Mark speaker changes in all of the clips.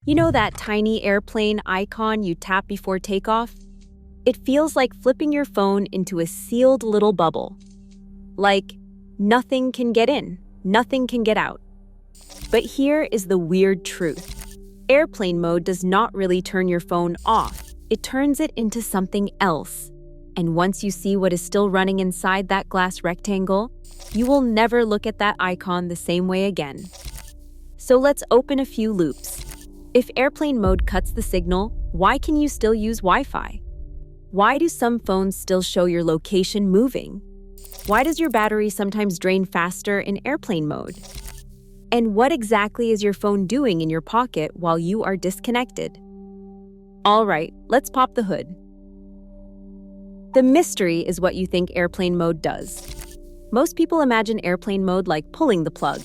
Speaker 1: You know that tiny airplane icon you tap before takeoff? It feels like flipping your phone into a sealed little bubble. Like, nothing can get in, nothing can get out. But here is the weird truth. Airplane mode does not really turn your phone off. It turns it into something else. And once you see what is still running inside that glass rectangle, you will never look at that icon the same way again. So let's open a few loops. If airplane mode cuts the signal, why can you still use Wi-Fi? Why do some phones still show your location moving? Why does your battery sometimes drain faster in airplane mode? And what exactly is your phone doing in your pocket while you are disconnected? All right, let's pop the hood. The mystery is what you think airplane mode does. Most people imagine airplane mode like pulling the plug.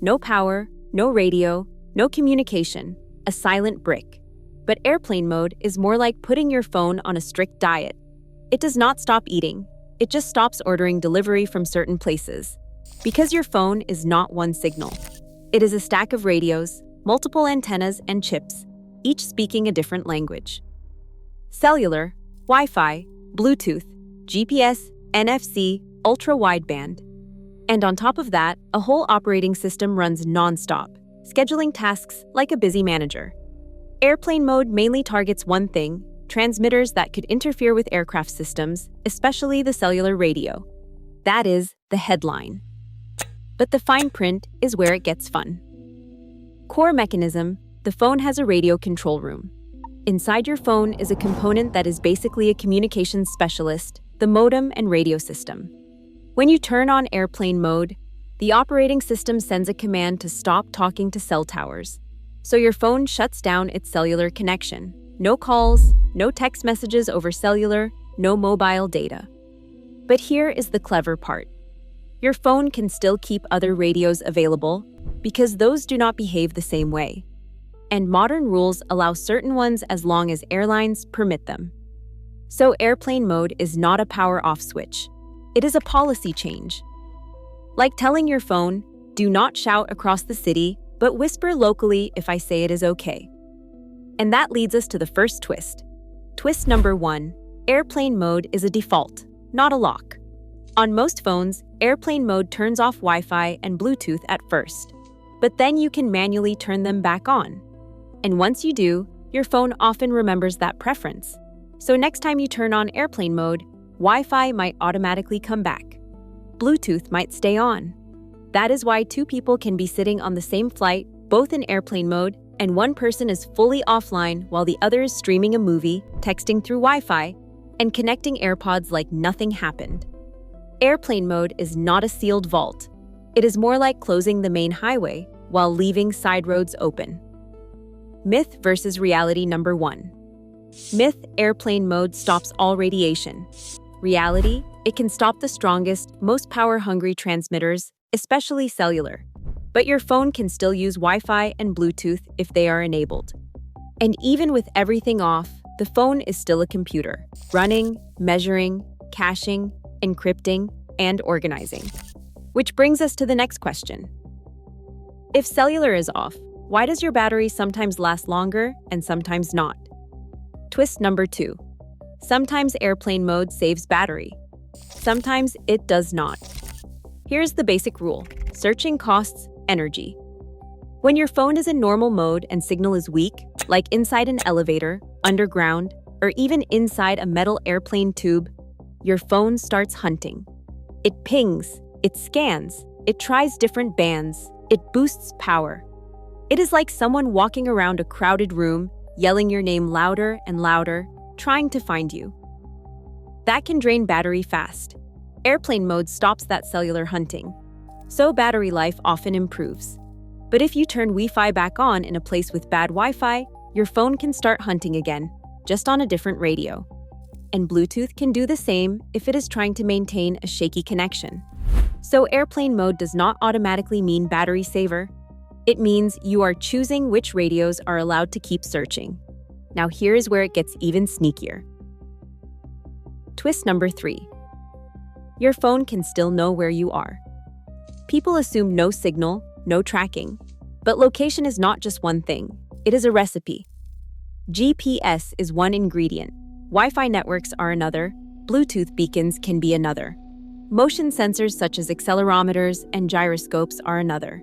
Speaker 1: No power, no radio, no communication, a silent brick. But airplane mode is more like putting your phone on a strict diet. It does not stop eating. It just stops ordering delivery from certain places. Because your phone is not one signal. It is a stack of radios, multiple antennas and chips, each speaking a different language. Cellular, Wi-Fi, Bluetooth, GPS, NFC, ultra-wideband. And on top of that, a whole operating system runs non-stop, scheduling tasks like a busy manager. Airplane mode mainly targets one thing: transmitters that could interfere with aircraft systems, especially the cellular radio. That is the headline. But the fine print is where it gets fun. Core mechanism: the phone has a radio control room. Inside your phone is a component that is basically a communications specialist, the modem and radio system. When you turn on airplane mode, the operating system sends a command to stop talking to cell towers. So your phone shuts down its cellular connection. No calls, no text messages over cellular, no mobile data. But here is the clever part. Your phone can still keep other radios available because those do not behave the same way. And modern rules allow certain ones as long as airlines permit them. So airplane mode is not a power-off switch. It is a policy change. Like telling your phone, do not shout across the city, but whisper locally if I say it is okay. And that leads us to the first twist. Twist number 1, airplane mode is a default, not a lock. On most phones, airplane mode turns off Wi-Fi and Bluetooth at first, but then you can manually turn them back on. And once you do, your phone often remembers that preference. So next time you turn on airplane mode, Wi-Fi might automatically come back. Bluetooth might stay on. That is why two people can be sitting on the same flight, both in airplane mode, and one person is fully offline while the other is streaming a movie, texting through Wi-Fi, and connecting AirPods like nothing happened. Airplane mode is not a sealed vault. It is more like closing the main highway while leaving side roads open. Myth versus reality number 1. Myth: airplane mode stops all radiation. Reality: it can stop the strongest, most power-hungry transmitters, especially cellular. But your phone can still use Wi-Fi and Bluetooth if they are enabled. And even with everything off, the phone is still a computer, running, measuring, caching, encrypting, and organizing. Which brings us to the next question. If cellular is off, why does your battery sometimes last longer and sometimes not? Twist number 2. Sometimes airplane mode saves battery. Sometimes it does not. Here's the basic rule. Searching costs energy. When your phone is in normal mode and signal is weak, like inside an elevator, underground, or even inside a metal airplane tube, your phone starts hunting. It pings, it scans, it tries different bands, it boosts power. It is like someone walking around a crowded room, yelling your name louder and louder, trying to find you. That can drain battery fast. Airplane mode stops that cellular hunting, so battery life often improves. But if you turn Wi-Fi back on in a place with bad Wi-Fi, your phone can start hunting again, just on a different radio. And Bluetooth can do the same if it is trying to maintain a shaky connection. So airplane mode does not automatically mean battery saver. It means you are choosing which radios are allowed to keep searching. Now here is where it gets even sneakier. Twist number 3. Your phone can still know where you are. People assume no signal, no tracking. But location is not just one thing. It is a recipe. GPS is one ingredient. Wi-Fi networks are another. Bluetooth beacons can be another. Motion sensors such as accelerometers and gyroscopes are another.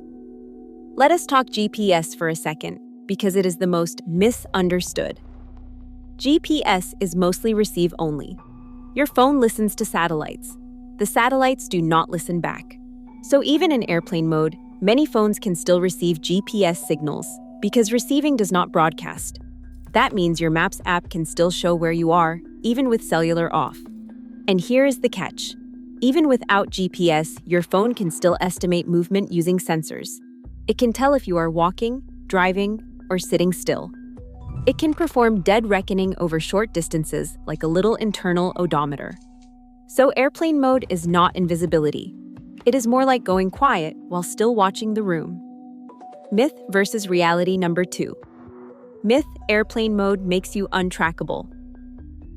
Speaker 1: Let us talk GPS for a second, because it is the most misunderstood. GPS is mostly receive only. Your phone listens to satellites. The satellites do not listen back. So even in airplane mode, many phones can still receive GPS signals because receiving does not broadcast. That means your Maps app can still show where you are, even with cellular off. And here is the catch. Even without GPS, your phone can still estimate movement using sensors. It can tell if you are walking, driving, or sitting still. It can perform dead reckoning over short distances like a little internal odometer. So airplane mode is not invisibility. It is more like going quiet while still watching the room. Myth versus reality number 2. Myth: airplane mode makes you untrackable.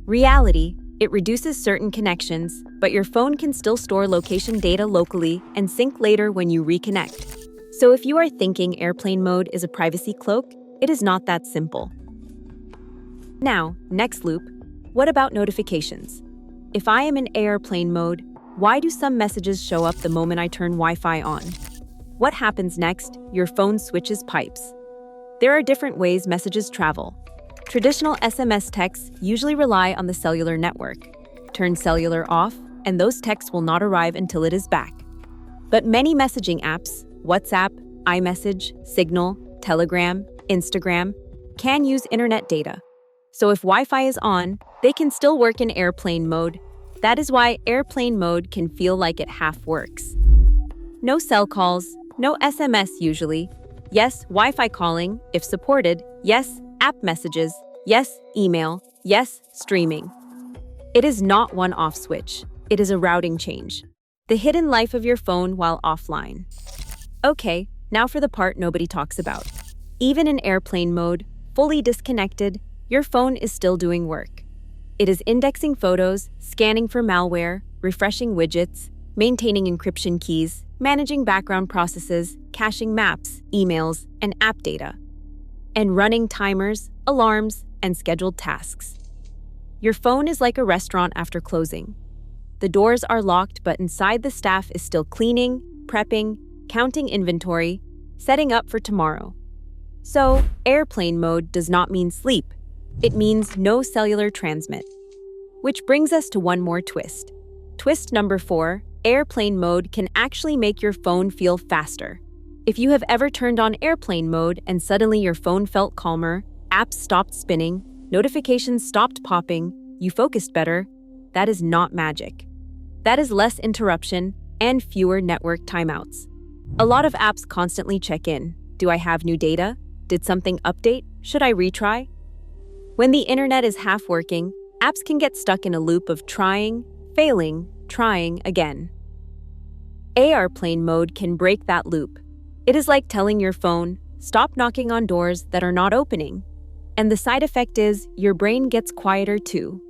Speaker 1: Reality: it reduces certain connections, but your phone can still store location data locally and sync later when you reconnect. So if you are thinking airplane mode is a privacy cloak, it is not that simple. Now, next loop, what about notifications? If I am in airplane mode, why do some messages show up the moment I turn Wi-Fi on? What happens next? Your phone switches pipes. There are different ways messages travel. Traditional SMS texts usually rely on the cellular network. Turn cellular off, and those texts will not arrive until it is back. But many messaging apps, WhatsApp, iMessage, Signal, Telegram, Instagram, can use internet data. So if Wi-Fi is on, they can still work in airplane mode. That is why airplane mode can feel like it half works. No cell calls, no SMS usually. Yes, Wi-Fi calling, if supported. Yes, app messages. Yes, email. Yes, streaming. It is not one off switch. It is a routing change. The hidden life of your phone while offline. Okay, now for the part nobody talks about. Even in airplane mode, fully disconnected, your phone is still doing work. It is indexing photos, scanning for malware, refreshing widgets, maintaining encryption keys, managing background processes, caching maps, emails, and app data, and running timers, alarms, and scheduled tasks. Your phone is like a restaurant after closing. The doors are locked, but inside the staff is still cleaning, prepping, counting inventory, setting up for tomorrow. So, airplane mode does not mean sleep. It means no cellular transmit. Which brings us to one more twist. Twist number 4, airplane mode can actually make your phone feel faster. If you have ever turned on airplane mode and suddenly your phone felt calmer, apps stopped spinning, notifications stopped popping, you focused better, that is not magic. That is less interruption and fewer network timeouts. A lot of apps constantly check in. Do I have new data? Did something update? Should I retry? When the internet is half working, apps can get stuck in a loop of trying, failing, trying again. Airplane mode can break that loop. It is like telling your phone, stop knocking on doors that are not opening. And the side effect is your brain gets quieter too.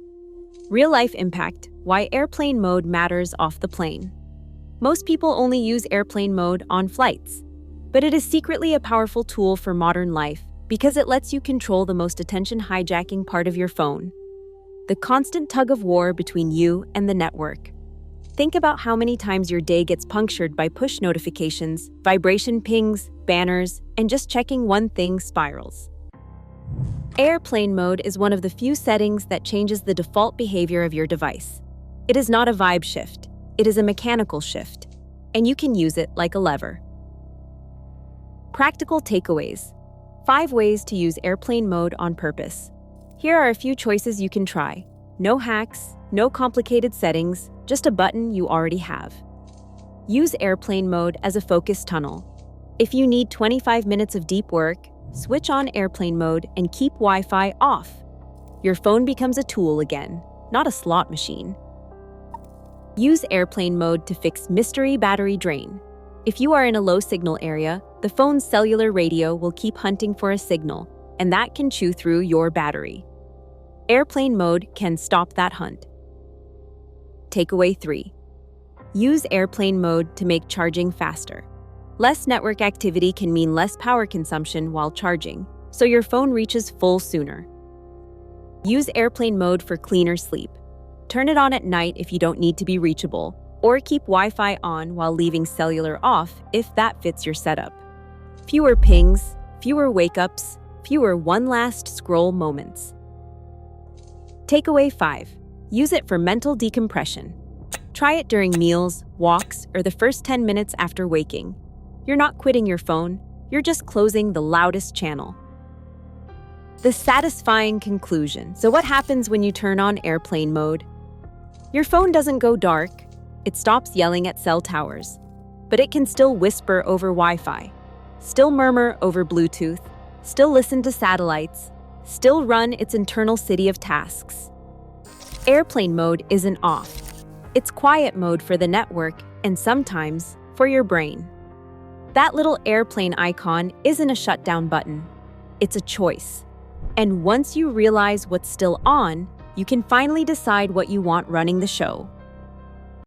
Speaker 1: Real-life impact: why airplane mode matters off the plane. Most people only use airplane mode on flights, but it is secretly a powerful tool for modern life because it lets you control the most attention-hijacking part of your phone: the constant tug-of-war between you and the network. Think about how many times your day gets punctured by push notifications, vibration pings, banners, and just checking one thing spirals. Airplane mode is one of the few settings that changes the default behavior of your device. It is not a vibe shift, it is a mechanical shift, and you can use it like a lever. Practical takeaways: 5 ways to use airplane mode on purpose. Here are a few choices you can try. No hacks, no complicated settings, just a button you already have. Use airplane mode as a focus tunnel. If you need 25 minutes of deep work, switch on airplane mode and keep Wi-Fi off. Your phone becomes a tool again, not a slot machine. Use airplane mode to fix mystery battery drain. If you are in a low signal area, the phone's cellular radio will keep hunting for a signal, and that can chew through your battery. Airplane mode can stop that hunt. Takeaway 3. Use airplane mode to make charging faster. Less network activity can mean less power consumption while charging. so your phone reaches full sooner. Use airplane mode for cleaner sleep. Turn it on at night if you don't need to be reachable, or keep Wi-Fi on while leaving cellular off if that fits your setup. Fewer pings, fewer wake-ups, fewer one last scroll moments. Takeaway 5. Use it for mental decompression. Try it during meals, walks, or the first 10 minutes after waking. You're not quitting your phone, you're just closing the loudest channel. The satisfying conclusion. So what happens when you turn on airplane mode? Your phone doesn't go dark, it stops yelling at cell towers, but it can still whisper over Wi-Fi, still murmur over Bluetooth, still listen to satellites, still run its internal city of tasks. Airplane mode isn't off. It's quiet mode for the network and sometimes for your brain. That little airplane icon isn't a shutdown button. It's a choice. And once you realize what's still on, you can finally decide what you want running the show.